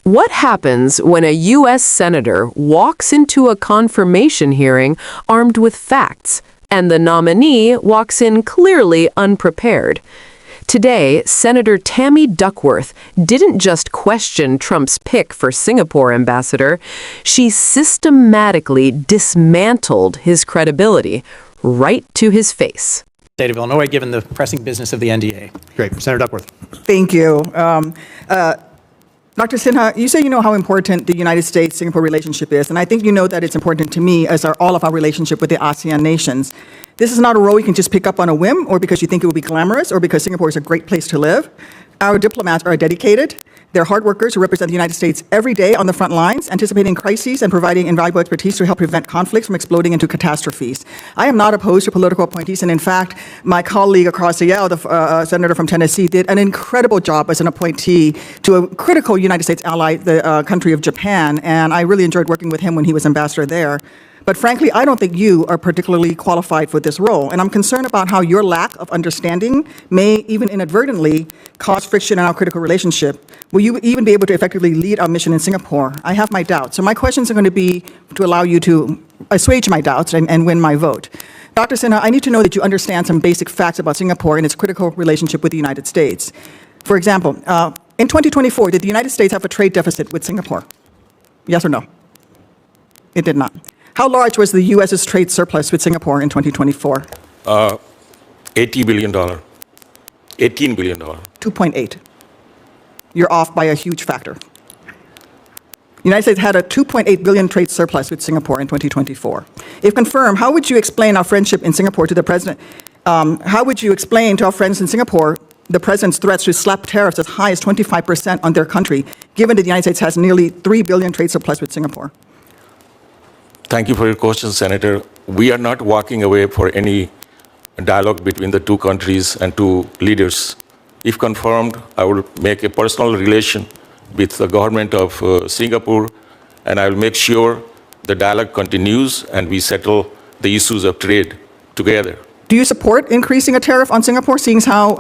What happens when a U.S. Senator walks into a confirmation hearing armed with facts, and the nominee walks in clearly unprepared? Today, Senator Tammy Duckworth didn't just question Trump's pick for Singapore ambassador, she systematically dismantled his credibility right to his face. State of Illinois, given the pressing business of the NDA. Great. Senator Duckworth. Thank you. Dr. Sinha, you say you know how important the United States-Singapore relationship is, and I think you know that it's important to me as are all of our relationship with the ASEAN nations. This is not a role you can just pick up on a whim or because you think it will be glamorous or because Singapore is a great place to live. Our diplomats are dedicated. They're hard workers who represent the United States every day on the front lines, anticipating crises and providing invaluable expertise to help prevent conflicts from exploding into catastrophes. I am not opposed to political appointees, and in fact, my colleague across the aisle, the senator from Tennessee, did an incredible job as an appointee to a critical United States ally, the country of Japan, and I really enjoyed working with him when he was ambassador there. But frankly, I don't think you are particularly qualified for this role, and I'm concerned about how your lack of understanding may even inadvertently cause friction in our critical relationship. Will you even be able to effectively lead our mission in Singapore? I have my doubts. So my questions are going to be to allow you to assuage my doubts and win my vote. Dr. Sinha, I need to know that you understand some basic facts about Singapore and its critical relationship with the United States. For example, in 2024, did the United States have a trade deficit with Singapore? Yes or no? It did not. How large was the U.S.'s trade surplus with Singapore in 2024? $80 billion. $18 billion. 2.8. You're off by a huge factor. The United States had a 2.8 billion trade surplus with Singapore in 2024. If confirmed, how would you explain our friendship in Singapore to the president? How would you explain to our friends in Singapore the president's threats to slap tariffs as high as 25% on their country, given that the United States has nearly 3 billion trade surplus with Singapore? Thank you for your question, Senator. We are not walking away for any dialogue between the two countries and two leaders. If confirmed, I will make a personal relation with the government of Singapore, and I will make sure the dialogue continues and we settle the issues of trade together. Do you support increasing a tariff on Singapore, seeing how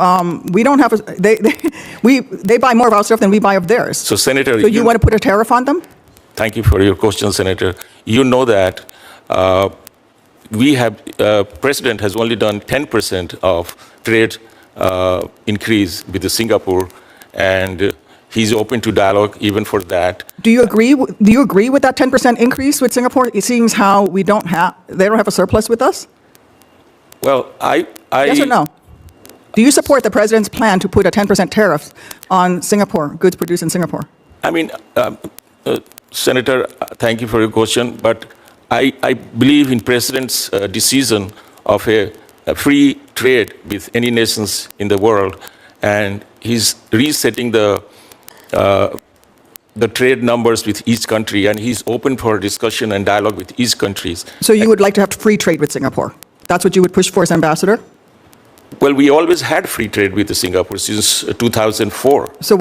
we don't have they buy more of our stuff than we buy of theirs? So, Senator, so you want to put a tariff on them? Thank you for your question, Senator. You know that President has only done 10% of trade increase with the Singapore, and he's open to dialogue even for that. Do you agree with that 10% increase with Singapore? It seems how they don't have a surplus with us? Well, Yes or no? Do you support the president's plan to put a 10% tariff on Singapore, goods produced in Singapore? I mean, Senator, thank you for your question, but I believe in President's decision of a free trade with any nations in the world, and he's resetting the trade numbers with each country, and he's open for discussion and dialogue with each country. So you would like to have free trade with Singapore? That's what you would push for as ambassador? Well, we always had free trade with Singapore since 2004. So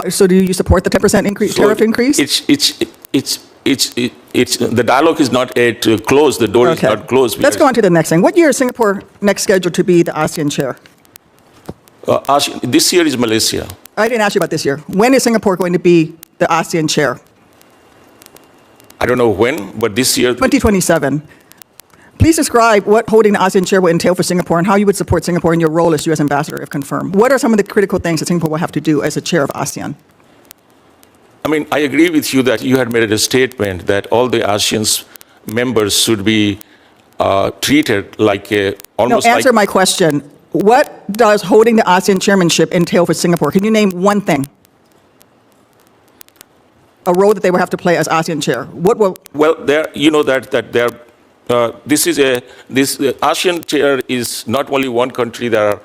so do you support the 10% increase, tariff increase? The dialogue is not yet closed. The door is not closed. Let's go on to the next thing. What year is Singapore next scheduled to be the ASEAN chair? This year is Malaysia. I didn't ask you about this year. When is Singapore going to be the ASEAN chair? I don't know when, but this year. 2027. Please describe what holding the ASEAN chair will entail for Singapore and how you would support Singapore in your role as U.S. ambassador, if confirmed. What are some of the critical things that Singapore will have to do as a chair of ASEAN? I mean, I agree with you that you had made a statement that all the ASEAN members should be treated like almost. No, answer my question. What does holding the ASEAN chairmanship entail for Singapore? Can you name one thing? A role that they will have to play as ASEAN chair. What will? Well, you know that this ASEAN chair is not only one country. There are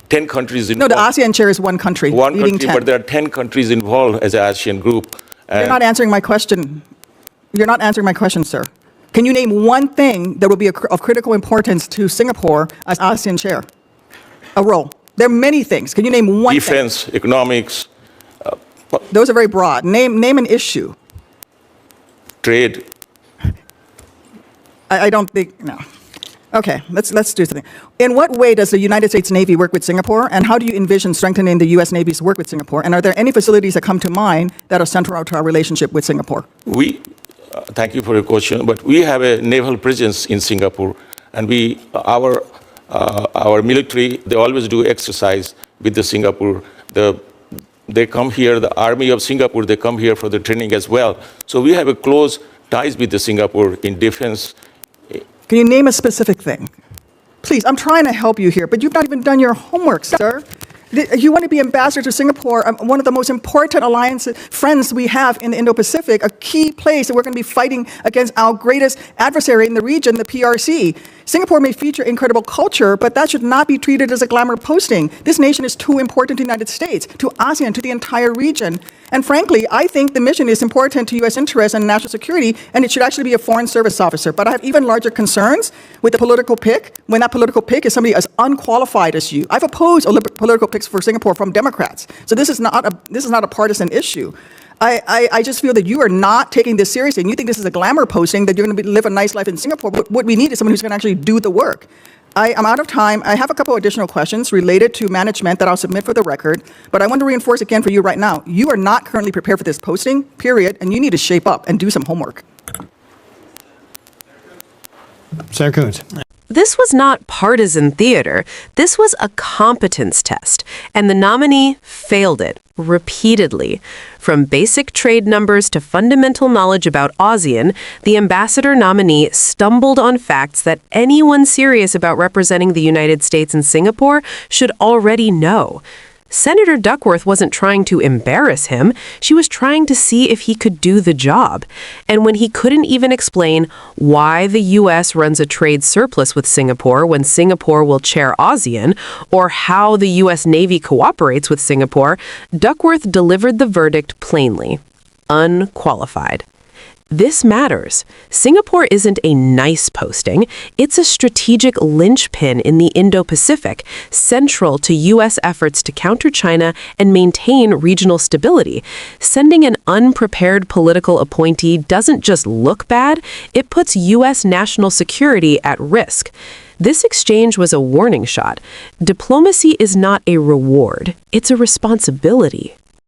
10 countries involved. No, the ASEAN chair is one country. One country, 10. But there are 10 countries involved as an ASEAN group. You're not answering my question. You're not answering my question, sir. Can you name one thing that will be of critical importance to Singapore as ASEAN chair? A role. There are many things. Can you name one Defense, thing? economics. Those are very broad. Name an issue. Trade. I don't think, no. Okay, let's do something. In what way does the United States Navy work with Singapore, and how do you envision strengthening the U.S. Navy's work with Singapore? And are there any facilities that come to mind that are central to our relationship with Singapore? Thank you for your question, but we have a naval presence in Singapore, and our military, they always do exercise with the Singapore. They come here, the Army of Singapore, they come here for the training as well. So we have a close ties with the Singapore in defense. Can you name a specific thing? Please, I'm trying to help you here, but you've not even done your homework, sir. You want to be ambassador to Singapore, one of the most important friends we have in the Indo-Pacific, a key place that we're going to be fighting against our greatest adversary in the region, the PRC. Singapore may feature incredible culture, but that should not be treated as a glamour posting. This nation is too important to the United States, to ASEAN, to the entire region. And frankly, I think the mission is important to U.S. interests and national security, and it should actually be a foreign service officer. But I have even larger concerns with the political pick, when that political pick is somebody as unqualified as you. I've opposed political picks for Singapore from Democrats. So this is not a partisan issue. I just feel that you are not taking this seriously, and you think this is a glamour posting, that you're going to live a nice life in Singapore. But what we need is someone who's going to actually do the work. I'm out of time. I have a couple additional questions related to management that I'll submit for the record, but I want to reinforce again for you right now. You are not currently prepared for this posting, period, and you need to shape up and do some homework. Senator Coons. This was not partisan theater. This was a competence test, and the nominee failed it repeatedly. From basic trade numbers to fundamental knowledge about ASEAN, the ambassador nominee stumbled on facts that anyone serious about representing the United States in Singapore should already know. Senator Duckworth wasn't trying to embarrass him. She was trying to see if he could do the job. And when he couldn't even explain why the U.S. runs a trade surplus with Singapore when Singapore will chair ASEAN, or how the U.S. Navy cooperates with Singapore, Duckworth delivered the verdict plainly: unqualified. This matters. Singapore isn't a nice posting. It's a strategic linchpin in the Indo-Pacific, central to U.S. efforts to counter China and maintain regional stability. Sending an unprepared political appointee doesn't just look bad, it puts U.S. national security at risk. This exchange was a warning shot. Diplomacy is not a reward, it's a responsibility.